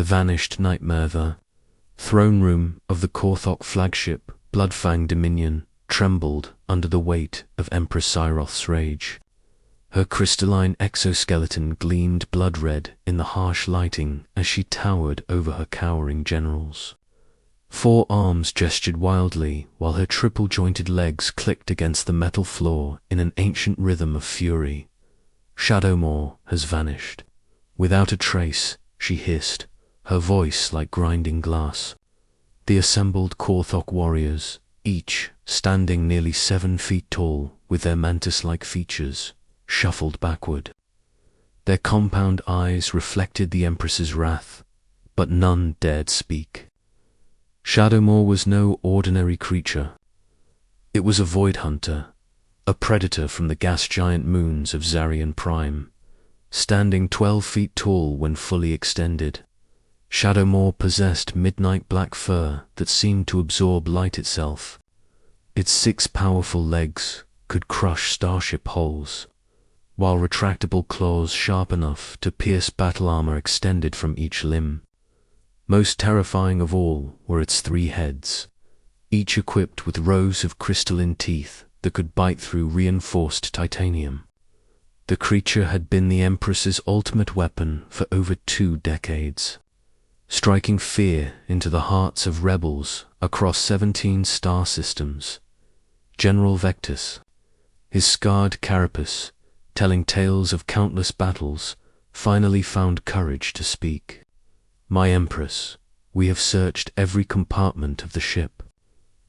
The vanished nightmare. The throne room of the Korthok flagship, Bloodfang Dominion, trembled under the weight of Empress Cyroth's rage. Her crystalline exoskeleton gleamed blood-red in the harsh lighting as she towered over her cowering generals. 4 arms gestured wildly while her triple-jointed legs clicked against the metal floor in an ancient rhythm of fury. Shadowmoor has vanished. Without a trace, she hissed, her voice like grinding glass. The assembled Korthok warriors, each standing nearly 7 feet tall with their mantis-like features, shuffled backward. Their compound eyes reflected the Empress's wrath, but none dared speak. Shadowmoor was no ordinary creature. It was a void hunter, a predator from the gas giant moons of Zarian Prime. Standing 12 feet tall when fully extended, Shadowmoor possessed midnight black fur that seemed to absorb light itself. Its 6 powerful legs could crush starship hulls, while retractable claws sharp enough to pierce battle armor extended from each limb. Most terrifying of all were its 3 heads, each equipped with rows of crystalline teeth that could bite through reinforced titanium. The creature had been the Empress's ultimate weapon for over 2 decades, striking fear into the hearts of rebels across 17 star systems. General Vectus, his scarred carapace telling tales of countless battles, finally found courage to speak. "My Empress, we have searched every compartment of the ship.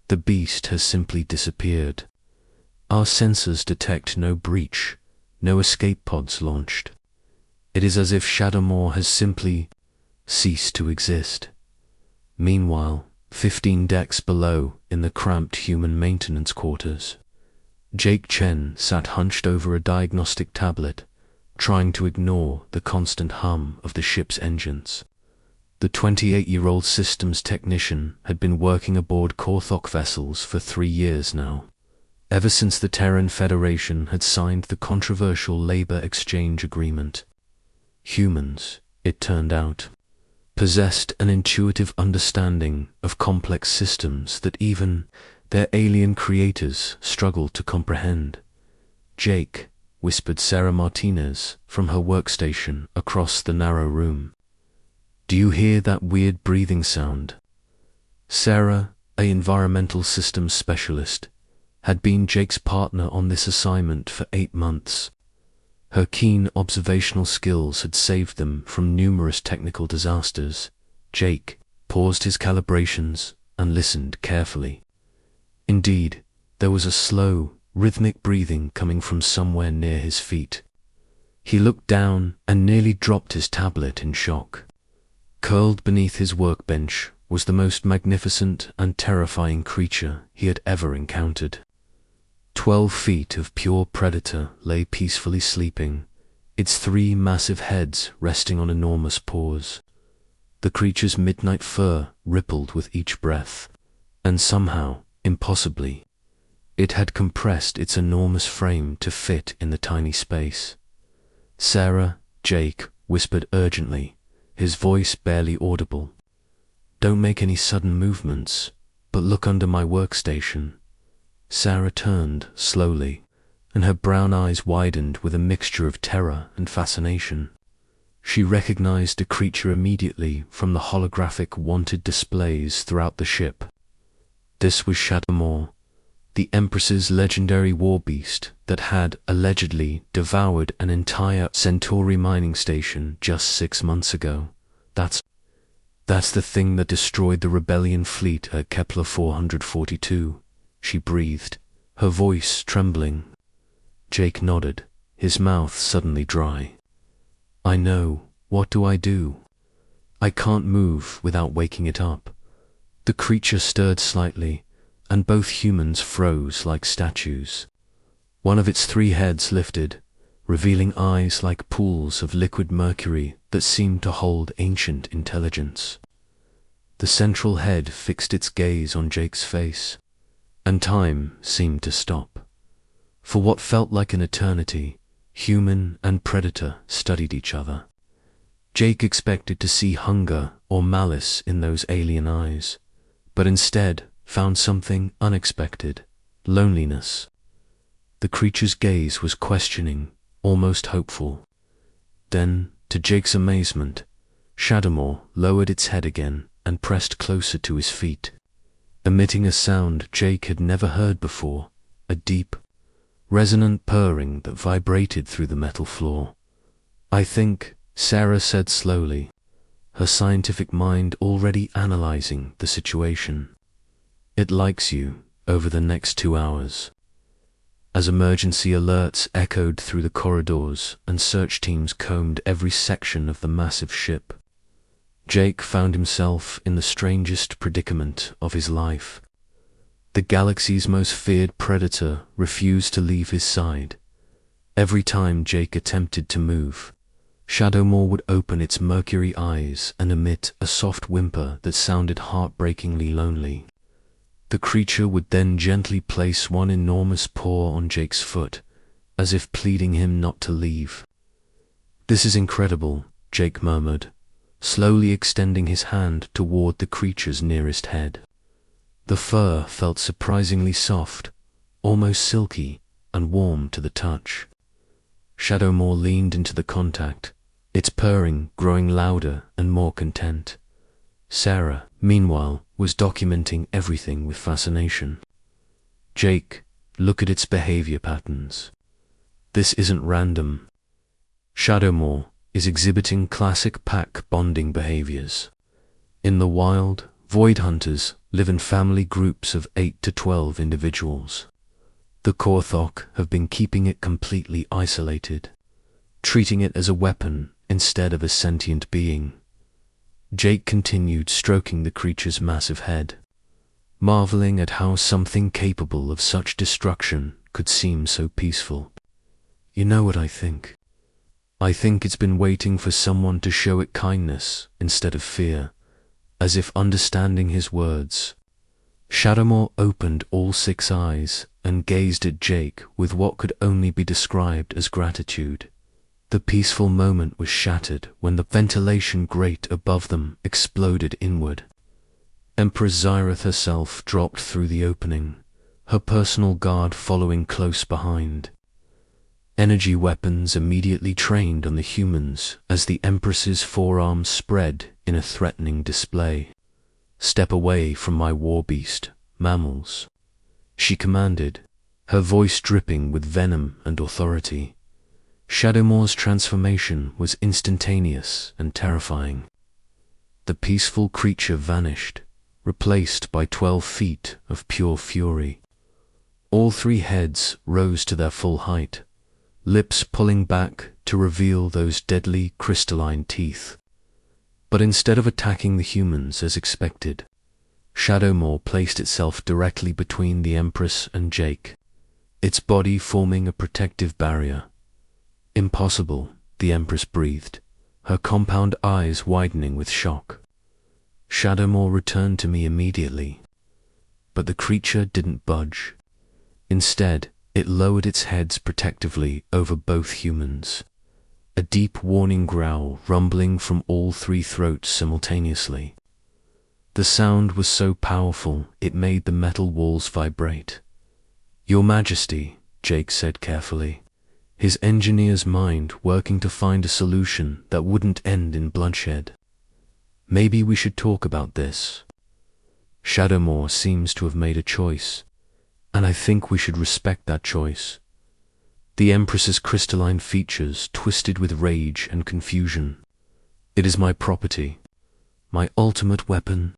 The beast has simply disappeared. Our sensors detect no breach, no escape pods launched. It is as if Shadowmoor has simply ceased to exist." Meanwhile, 15 decks below, in the cramped human maintenance quarters, Jake Chen sat hunched over a diagnostic tablet, trying to ignore the constant hum of the ship's engines. The 28-year-old systems technician had been working aboard Korthok vessels for 3 years now, ever since the Terran Federation had signed the controversial labor exchange agreement. Humans, it turned out, possessed an intuitive understanding of complex systems that even their alien creators struggled to comprehend. "Jake," whispered Sarah Martinez from her workstation across the narrow room. "Do you hear that weird breathing sound?" Sarah, an environmental systems specialist, had been Jake's partner on this assignment for 8 months. Her keen observational skills had saved them from numerous technical disasters. Jake paused his calibrations and listened carefully. Indeed, there was a slow, rhythmic breathing coming from somewhere near his feet. He looked down and nearly dropped his tablet in shock. Curled beneath his workbench was the most magnificent and terrifying creature he had ever encountered. 12 feet of pure predator lay peacefully sleeping, its 3 massive heads resting on enormous paws. The creature's midnight fur rippled with each breath, and somehow, impossibly, it had compressed its enormous frame to fit in the tiny space. "Sarah," Jake whispered urgently, his voice barely audible. "Don't make any sudden movements, but look under my workstation." Sarah turned slowly, and her brown eyes widened with a mixture of terror and fascination. She recognized the creature immediately from the holographic wanted displays throughout the ship. This was Shadowmoor, the Empress's legendary war beast that had allegedly devoured an entire Centauri mining station just 6 months ago. That's the thing that destroyed the rebellion fleet at Kepler 442, she breathed, her voice trembling. Jake nodded, his mouth suddenly dry. "I know. What do I do? I can't move without waking it up." The creature stirred slightly, and both humans froze like statues. One of its 3 heads lifted, revealing eyes like pools of liquid mercury that seemed to hold ancient intelligence. The central head fixed its gaze on Jake's face, and time seemed to stop. For what felt like an eternity, human and predator studied each other. Jake expected to see hunger or malice in those alien eyes, but instead found something unexpected: loneliness. The creature's gaze was questioning, almost hopeful. Then, to Jake's amazement, Shadowmoor lowered its head again and pressed closer to his feet, emitting a sound Jake had never heard before, a deep, resonant purring that vibrated through the metal floor. "I think," Sarah said slowly, her scientific mind already analyzing the situation, "it likes you over the next 2 hours." As emergency alerts echoed through the corridors and search teams combed every section of the massive ship, Jake found himself in the strangest predicament of his life. The galaxy's most feared predator refused to leave his side. Every time Jake attempted to move, Shadowmoor would open its mercury eyes and emit a soft whimper that sounded heartbreakingly lonely. The creature would then gently place one enormous paw on Jake's foot, as if pleading him not to leave. "This is incredible," Jake murmured, slowly extending his hand toward the creature's nearest head. The fur felt surprisingly soft, almost silky, and warm to the touch. Shadowmoor leaned into the contact, its purring growing louder and more content. Sarah, meanwhile, was documenting everything with fascination. "Jake, look at its behavior patterns. This isn't random. Shadowmoor is exhibiting classic pack bonding behaviors. In the wild, void hunters live in family groups of 8 to 12 individuals. The Korthok have been keeping it completely isolated, treating it as a weapon instead of a sentient being." Jake continued stroking the creature's massive head, marveling at how something capable of such destruction could seem so peaceful. "You know what I think? I think it's been waiting for someone to show it kindness instead of fear," as if understanding his words. Shadowmoor opened all 6 eyes and gazed at Jake with what could only be described as gratitude. The peaceful moment was shattered when the ventilation grate above them exploded inward. Empress Xyrath herself dropped through the opening, her personal guard following close behind. Energy weapons immediately trained on the humans as the Empress's forearms spread in a threatening display. "Step away from my war beast, mammals," she commanded, her voice dripping with venom and authority. Shadowmoor's transformation was instantaneous and terrifying. The peaceful creature vanished, replaced by 12 feet of pure fury. All 3 heads rose to their full height, lips pulling back to reveal those deadly crystalline teeth. But instead of attacking the humans as expected, Shadowmoor placed itself directly between the Empress and Jake, its body forming a protective barrier. "Impossible," the Empress breathed, her compound eyes widening with shock. "Shadowmoor returned to me immediately." But the creature didn't budge. Instead, it lowered its heads protectively over both humans, a deep warning growl rumbling from all 3 throats simultaneously. The sound was so powerful it made the metal walls vibrate. "Your Majesty," Jake said carefully, his engineer's mind working to find a solution that wouldn't end in bloodshed. "Maybe we should talk about this. Shadowmoor seems to have made a choice, and I think we should respect that choice." The Empress's crystalline features twisted with rage and confusion. "It is my property, my ultimate weapon.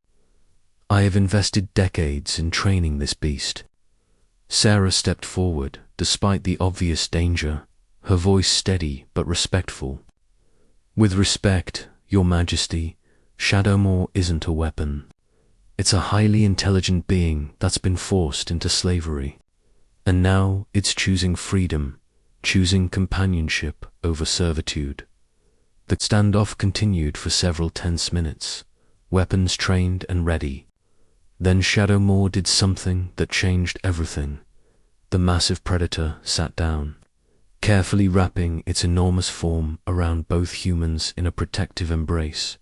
I have invested decades in training this beast." Sarah stepped forward, despite the obvious danger, her voice steady but respectful. "With respect, Your Majesty, Shadowmoor isn't a weapon. It's a highly intelligent being that's been forced into slavery. And now it's choosing freedom, choosing companionship over servitude." The standoff continued for several tense minutes, weapons trained and ready. Then Shadowmoor did something that changed everything. The massive predator sat down, carefully wrapping its enormous form around both humans in a protective embrace,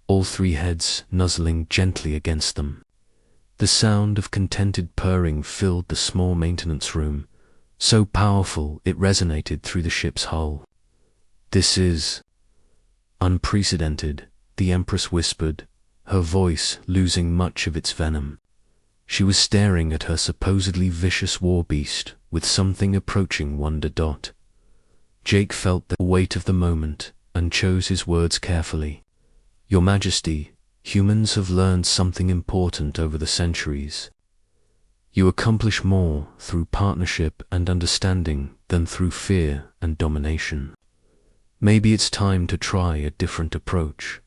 all three heads nuzzling gently against them. The sound of contented purring filled the small maintenance room, so powerful it resonated through the ship's hull. "This is unprecedented," the Empress whispered, her voice losing much of its venom. She was staring at her supposedly vicious war beast with something approaching wonder. Jake felt the weight of the moment and chose his words carefully. "Your Majesty, humans have learned something important over the centuries. You accomplish more through partnership and understanding than through fear and domination. Maybe it's time to try a different approach."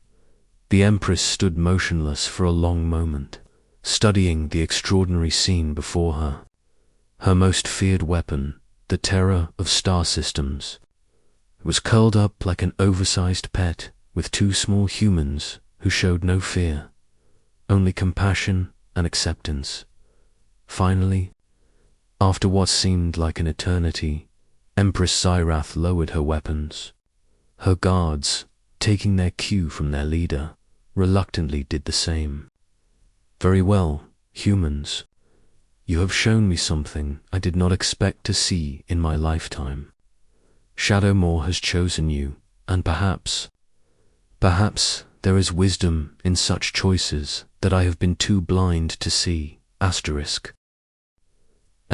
The Empress stood motionless for a long moment, studying the extraordinary scene before her. Her most feared weapon, the terror of star systems, was curled up like an oversized pet with two small humans who showed no fear, only compassion and acceptance. Finally, after what seemed like an eternity, Empress Zyrath lowered her weapons. Her guards, taking their cue from their leader, reluctantly did the same. "Very well, humans. You have shown me something I did not expect to see in my lifetime. Shadowmoor has chosen you, and perhaps there is wisdom in such choices that I have been too blind to see." As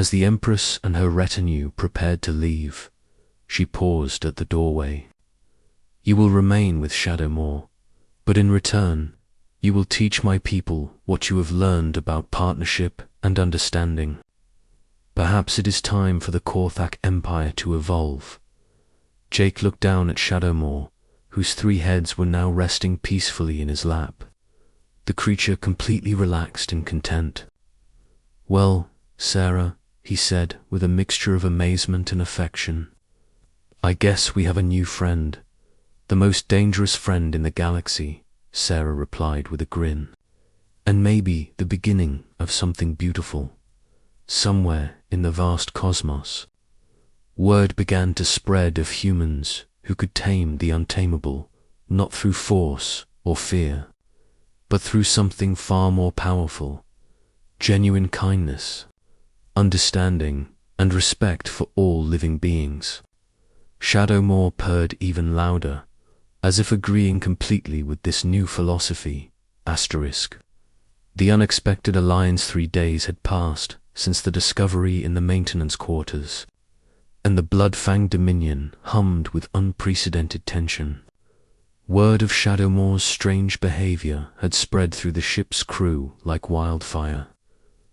the Empress and her retinue prepared to leave, she paused at the doorway. "You will remain with Shadowmoor, but in return, you will teach my people what you have learned about partnership and understanding. Perhaps it is time for the Korthak Empire to evolve." Jake looked down at Shadowmoor, whose three heads were now resting peacefully in his lap, the creature completely relaxed and content. "Well, Sarah," he said with a mixture of amazement and affection, "I guess we have a new friend." "The most dangerous friend in the galaxy," Sarah replied with a grin. "And maybe the beginning of something beautiful, somewhere in the vast cosmos." Word began to spread of humans who could tame the untamable, not through force or fear, but through something far more powerful: genuine kindness, understanding, and respect for all living beings. Shadowmoor purred even louder, as if agreeing completely with this new philosophy. The unexpected alliance 3 days had passed since the discovery in the maintenance quarters, and the blood-fanged Dominion hummed with unprecedented tension. Word of Shadowmoor's strange behavior had spread through the ship's crew like wildfire,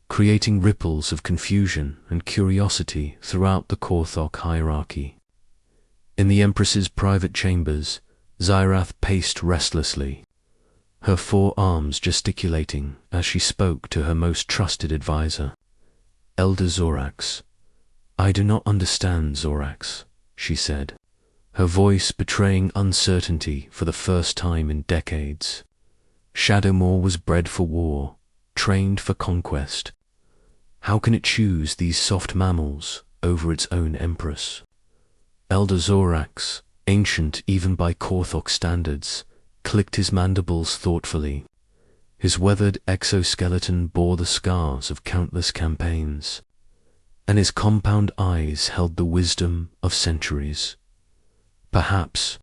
creating ripples of confusion and curiosity throughout the Korthok hierarchy. In the Empress's private chambers, Zyrath paced restlessly, her 4 arms gesticulating as she spoke to her most trusted advisor, Elder Zorax. "I do not understand, Zorax," she said, her voice betraying uncertainty for the first time in decades. "Shadowmoor was bred for war, trained for conquest. How can it choose these soft mammals over its own Empress?" Elder Zorax, ancient even by Korthok standards, clicked his mandibles thoughtfully. His weathered exoskeleton bore the scars of countless campaigns, and his compound eyes held the wisdom of centuries. "Perhaps,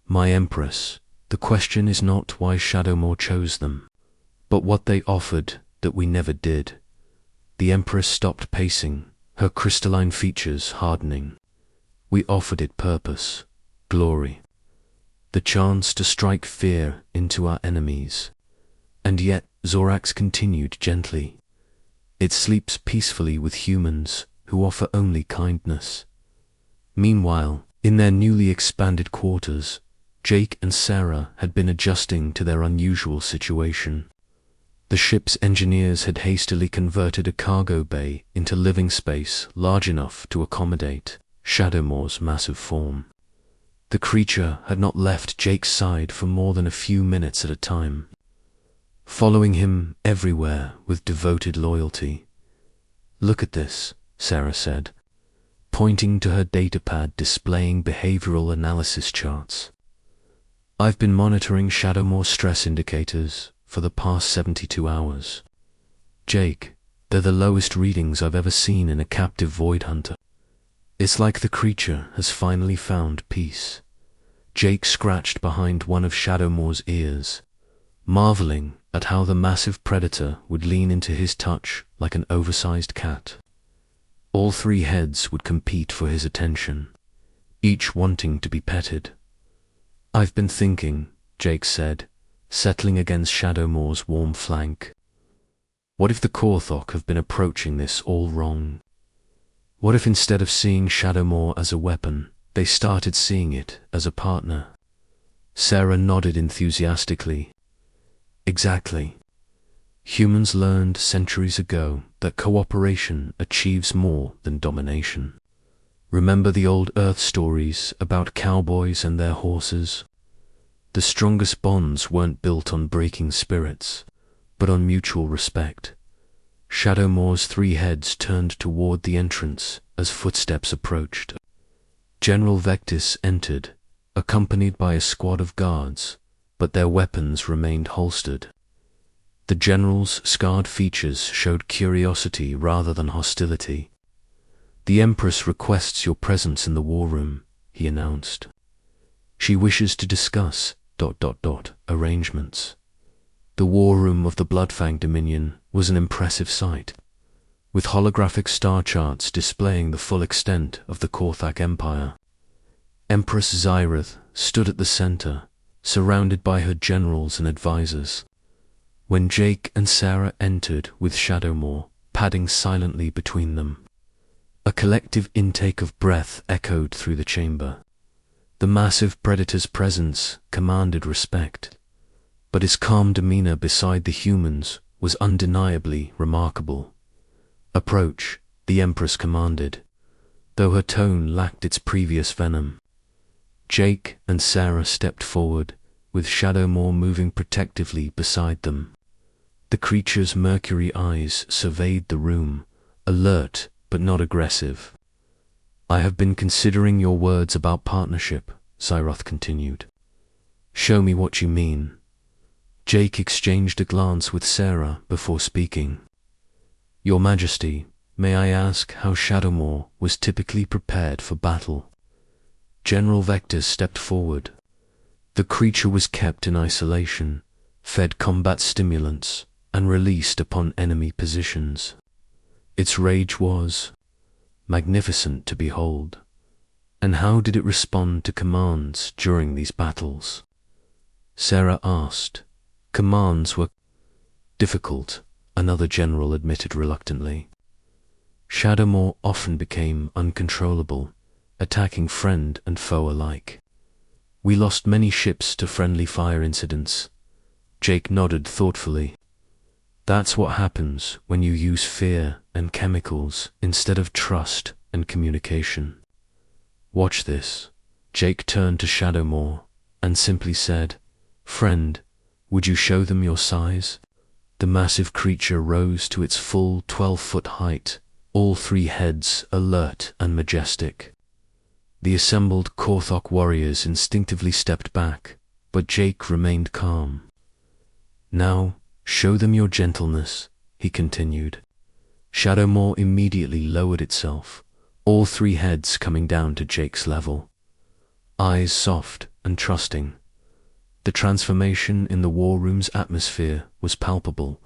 my Empress, the question is not why Shadowmoor chose them, but what they offered that we never did." The Empress stopped pacing, her crystalline features hardening. "We offered it purpose, glory, the chance to strike fear into our enemies. And yet," Zorax continued gently, "it sleeps peacefully with humans who offer only kindness." Meanwhile, in their newly expanded quarters, Jake and Sarah had been adjusting to their unusual situation. The ship's engineers had hastily converted a cargo bay into living space large enough to accommodate Shadowmoor's massive form. The creature had not left Jake's side for more than a few minutes at a time, following him everywhere with devoted loyalty. "Look at this," Sarah said. pointing to her datapad displaying behavioral analysis charts. I've been monitoring Shadowmoor's stress indicators for the past 72 hours. Jake, they're the lowest readings I've ever seen in a captive void hunter. It's like the creature has finally found peace. Jake scratched behind one of Shadowmoor's ears, marveling at how the massive predator would lean into his touch like an oversized cat. All three heads would compete for his attention, each wanting to be petted. I've been thinking, Jake said, settling against Shadowmoor's warm flank. What if the Korthok have been approaching this all wrong? What if instead of seeing Shadowmoor as a weapon, they started seeing it as a partner? Sarah nodded enthusiastically. Exactly. Humans learned centuries ago that cooperation achieves more than domination. Remember the old Earth stories about cowboys and their horses? The strongest bonds weren't built on breaking spirits, but on mutual respect. Shadowmoor's three heads turned toward the entrance as footsteps approached. General Vectis entered, accompanied by a squad of guards, but their weapons remained holstered. The general's scarred features showed curiosity rather than hostility. "The Empress requests your presence in the war room," he announced. "She wishes to discuss ... arrangements." The war room of the Bloodfang Dominion was an impressive sight, with holographic star charts displaying the full extent of the Korthak Empire. Empress Zyrith stood at the center, surrounded by her generals and advisors. When Jake and Sarah entered with Shadowmoor padding silently between them, a collective intake of breath echoed through the chamber. The massive predator's presence commanded respect, but his calm demeanor beside the humans was undeniably remarkable. "Approach," the Empress commanded, though her tone lacked its previous venom. Jake and Sarah stepped forward, with Shadowmoor moving protectively beside them. The creature's mercury eyes surveyed the room, alert but not aggressive. "I have been considering your words about partnership," Zyroth continued. "Show me what you mean." Jake exchanged a glance with Sarah before speaking. "Your Majesty, may I ask how Shadowmoor was typically prepared for battle?" General Vectis stepped forward. The creature was kept in isolation, fed combat stimulants, and released upon enemy positions. Its rage was magnificent to behold. And how did it respond to commands during these battles? Sarah asked. "Commands were difficult," another general admitted reluctantly. "Shadowmoor often became uncontrollable, attacking friend and foe alike. We lost many ships to friendly fire incidents." Jake nodded thoughtfully. "That's what happens when you use fear and chemicals instead of trust and communication. Watch this." Jake turned to Shadowmoor and simply said, "Friend, would you show them your size?" The massive creature rose to its full 12-foot height, all three heads alert and majestic. The assembled Korthok warriors instinctively stepped back, but Jake remained calm. "Now, show them your gentleness," he continued. Shadowmoor immediately lowered itself, all three heads coming down to Jake's level. Eyes soft and trusting. The transformation in the war room's atmosphere was palpable.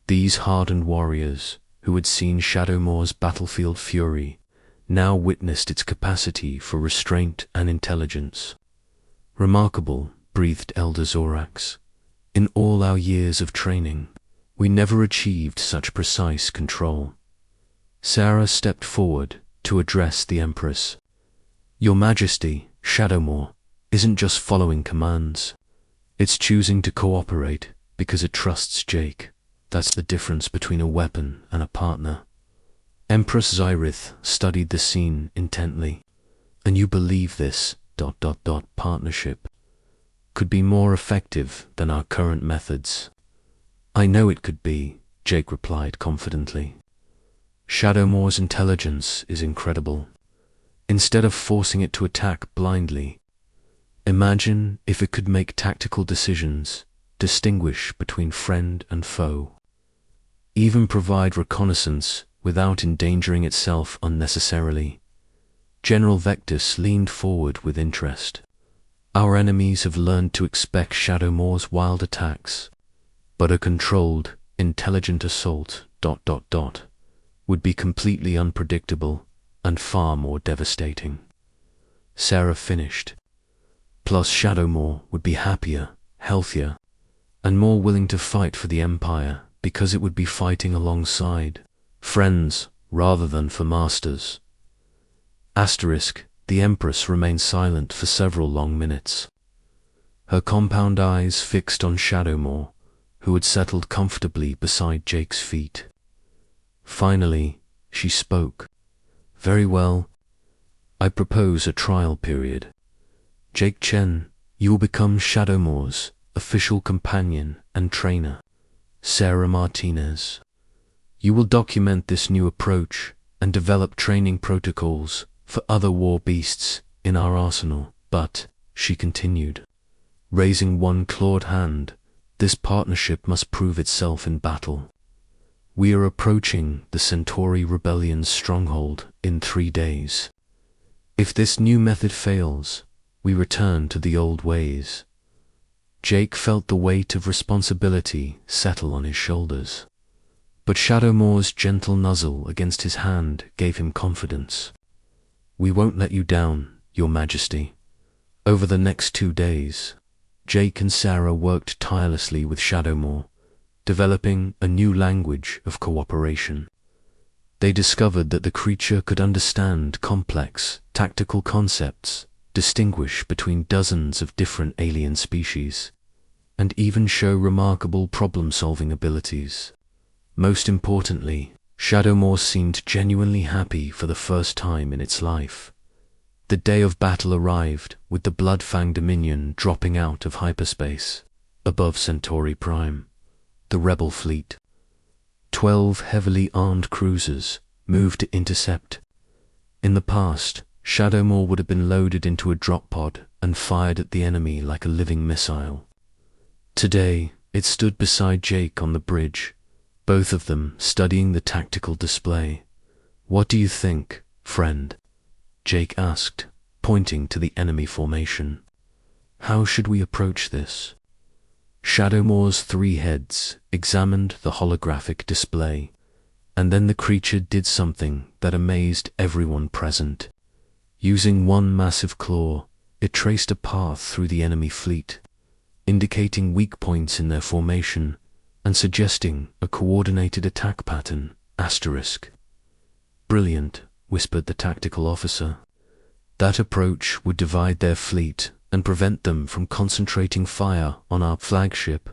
These hardened warriors, who had seen Shadowmoor's battlefield fury, now witnessed its capacity for restraint and intelligence. "Remarkable," breathed Elder Zorax. "In all our years of training, we never achieved such precise control." Sarah stepped forward to address the Empress. "Your Majesty, Shadowmoor isn't just following commands. It's choosing to cooperate because it trusts Jake. That's the difference between a weapon and a partner." Empress Zyrith studied the scene intently. "And you believe this ... partnership could be more effective than our current methods?" "I know it could be," Jake replied confidently. "Shadowmoor's intelligence is incredible. instead of forcing it to attack blindly. Imagine if it could make tactical decisions, distinguish between friend and foe, even provide reconnaissance without endangering itself unnecessarily. General Vectus leaned forward with interest. Our enemies have learned to expect Shadowmoor's wild attacks, but a controlled, intelligent assault ... would be completely unpredictable and far more devastating. Sarah finished. Plus Shadowmoor would be happier, healthier, and more willing to fight for the Empire because it would be fighting alongside friends rather than for masters. The Empress remained silent for several long minutes, her compound eyes fixed on Shadowmoor, who had settled comfortably beside Jake's feet. Finally, she spoke. Very well. I propose a trial period. Jake Chen, you will become Shadowmoor's official companion and trainer. Sarah Martinez. You will document this new approach and develop training protocols for other war beasts in our arsenal. But, she continued, raising one clawed hand, this partnership must prove itself in battle. We are approaching the Centauri Rebellion's stronghold in 3 days. If this new method fails, we return to the old ways. Jake felt the weight of responsibility settle on his shoulders, but Shadowmoor's gentle nuzzle against his hand gave him confidence. We won't let you down, Your Majesty. Over the next 2 days, Jake and Sarah worked tirelessly with Shadowmoor, developing a new language of cooperation. They discovered that the creature could understand complex, tactical concepts, distinguish between dozens of different alien species, and even show remarkable problem-solving abilities. Most importantly, Shadowmoor seemed genuinely happy for the first time in its life. The day of battle arrived, with the Bloodfang Dominion dropping out of hyperspace, above Centauri Prime. The rebel fleet, 12 heavily armed cruisers, moved to intercept. In the past, Shadowmoor would have been loaded into a drop pod and fired at the enemy like a living missile. Today, it stood beside Jake on the bridge, both of them studying the tactical display. What do you think, friend? Jake asked, pointing to the enemy formation. How should we approach this? Shadowmoor's 3 heads examined the holographic display, and then the creature did something that amazed everyone present. Using one massive claw, it traced a path through the enemy fleet, indicating weak points in their formation and suggesting a coordinated attack pattern. Brilliant, whispered the tactical officer. That approach would divide their fleet and prevent them from concentrating fire on our flagship.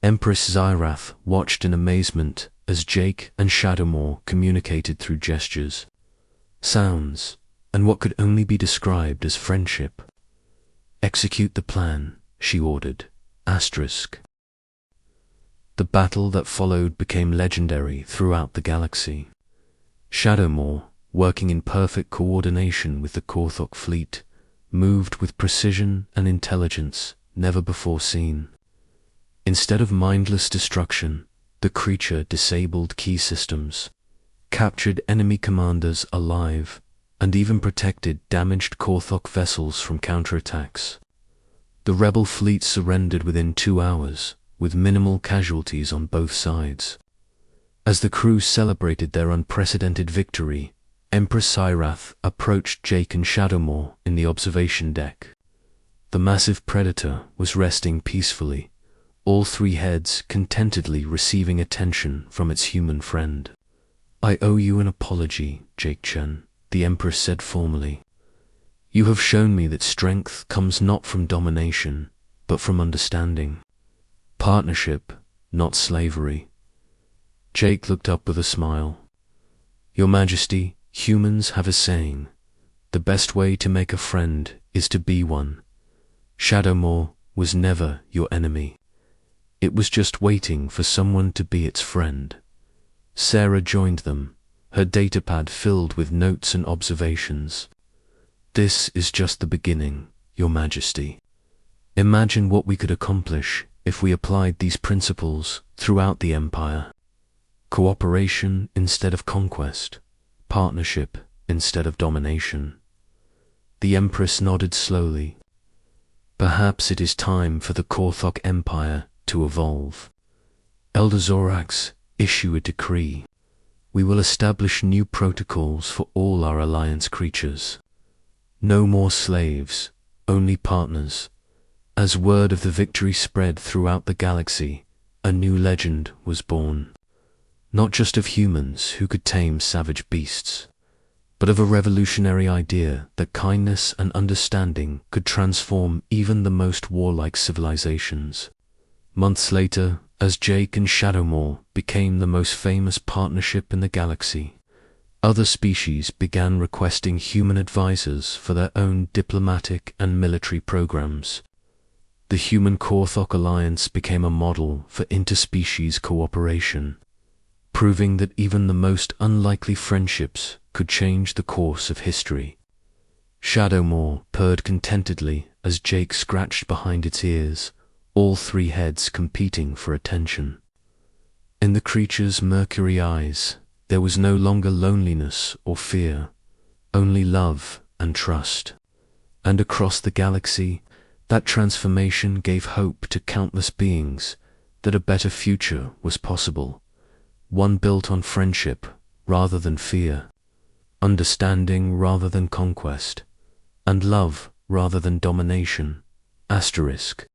Empress Zyrath watched in amazement as Jake and Shadowmoor communicated through gestures, sounds, and what could only be described as friendship. Execute the plan, she ordered. The battle that followed became legendary throughout the galaxy. Shadowmoor, working in perfect coordination with the Korthok fleet, moved with precision and intelligence never before seen. Instead of mindless destruction, the creature disabled key systems, captured enemy commanders alive, and even protected damaged Korthok vessels from counterattacks. The rebel fleet surrendered within 2 hours, with minimal casualties on both sides. As the crew celebrated their unprecedented victory, Empress Zyrath approached Jake and Shadowmoor in the observation deck. The massive predator was resting peacefully, all 3 heads contentedly receiving attention from its human friend. I owe you an apology, Jake Chen, the Empress said formally. You have shown me that strength comes not from domination, but from understanding. Partnership, not slavery. Jake looked up with a smile. Your Majesty, humans have a saying, the best way to make a friend is to be one. Shadowmoor was never your enemy. It was just waiting for someone to be its friend. Sarah joined them, her datapad filled with notes and observations. "This is just the beginning, Your Majesty. Imagine what we could accomplish if we applied these principles throughout the Empire. Cooperation instead of conquest, partnership instead of domination." The Empress nodded slowly. "Perhaps it is time for the Korthok Empire to evolve. Elder Zorax, issue a decree. We will establish new protocols for all our Alliance creatures. No more slaves, only partners." As word of the victory spread throughout the galaxy, a new legend was born. Not just of humans who could tame savage beasts, but of a revolutionary idea that kindness and understanding could transform even the most warlike civilizations. Months later, as Jake and Shadowmoor became the most famous partnership in the galaxy, other species began requesting human advisors for their own diplomatic and military programs. The Human Korthok Alliance became a model for interspecies cooperation, proving that even the most unlikely friendships could change the course of history. Shadowmoor purred contentedly as Jake scratched behind its ears, all three heads competing for attention. In the creature's mercury eyes, there was no longer loneliness or fear, only love and trust. And across the galaxy, that transformation gave hope to countless beings that a better future was possible, one built on friendship rather than fear, understanding rather than conquest, and love rather than domination. Asterisk.